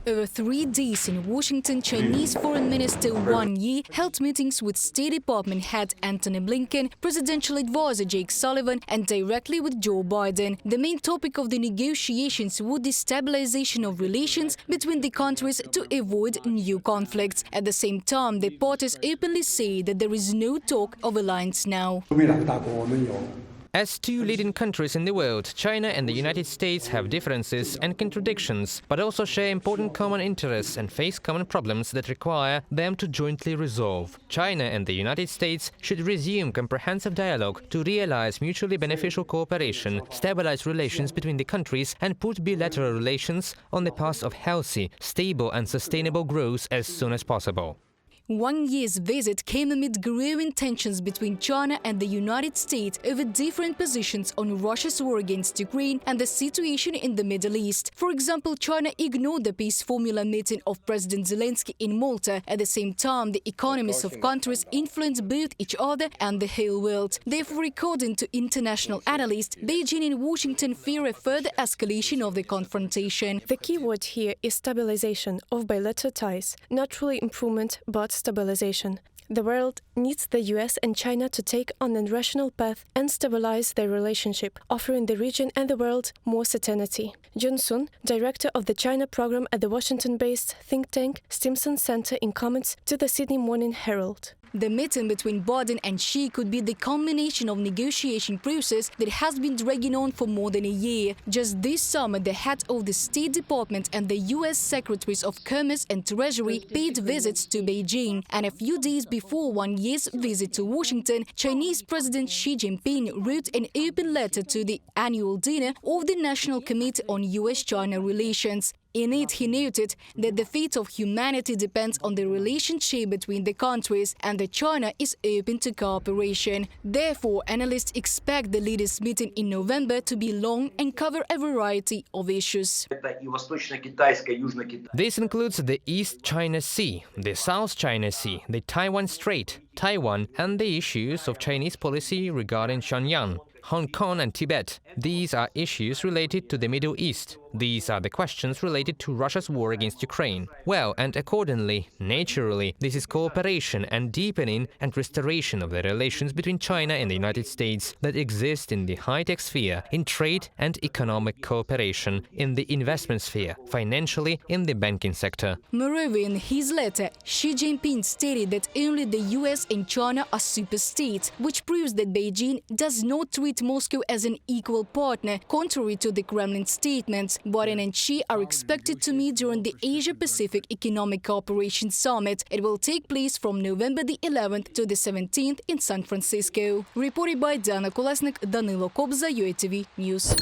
Over 3 days in Washington, Chinese Foreign Minister Wang held meetings with State Department head Antony Blinken, Presidential Advisor Jake Sullivan, and directly with Joe Biden. The main topic of the negotiations was the stabilization of relations between the countries to avoid new conflicts. At the same time, the parties openly say that there is no talk of alliance now. As two leading countries in the world, China and the United States have differences and contradictions, but also share important common interests and face common problems that require them to jointly resolve. China and the United States should resume comprehensive dialogue to realize mutually beneficial cooperation, stabilize relations between the countries, and put bilateral relations on the path of healthy, stable and sustainable growth as soon as possible. Wang Yi's visit came amid growing tensions between China and the United States over different positions on Russia's war against Ukraine and the situation in the Middle East. For example, China ignored the peace formula meeting of President Zelensky in Malta. At the same time, the economies of countries influence both each other and the whole world. Therefore, according to international analysts, Beijing and Washington fear a further escalation of the confrontation. The key word here is stabilization of bilateral ties, not really improvement, but stabilization. The world needs the US and China to take on a rational path and stabilize their relationship, offering the region and the world more certainty. Jun Sun, director of the China program at the Washington-based think tank Stimson Center, in comments to the Sydney Morning Herald. The meeting between Biden and Xi could be the culmination of negotiation process that has been dragging on for more than a year. Just this summer, the head of the State Department and the U.S. Secretaries of Commerce and Treasury paid visits to Beijing. And a few days before Wang Yi's visit to Washington, Chinese President Xi Jinping wrote an open letter to the annual dinner of the National Committee on U.S.-China Relations. In it, he noted that the fate of humanity depends on the relationship between the countries and that China is open to cooperation. Therefore, analysts expect the leaders' meeting in November to be long and cover a variety of issues. This includes the East China Sea, the South China Sea, the Taiwan Strait, Taiwan, and the issues of Chinese policy regarding Shenyang, Hong Kong and Tibet. These are issues related to the Middle East. These are the questions related to Russia's war against Ukraine. Well, and accordingly, naturally, this is cooperation and deepening and restoration of the relations between China and the United States that exist in the high-tech sphere, in trade and economic cooperation, in the investment sphere, financially in the banking sector. Moreover, in his letter, Xi Jinping stated that only the US and China are superstates, which proves that Beijing does not treat Moscow as an equal partner, contrary to the Kremlin statements. Biden and Xi are expected to meet during the Asia-Pacific Economic Cooperation Summit. It will take place from November the 11th to the 17th in San Francisco. Reported by Dana Kolesnik, Danilo Kobza, UATV News.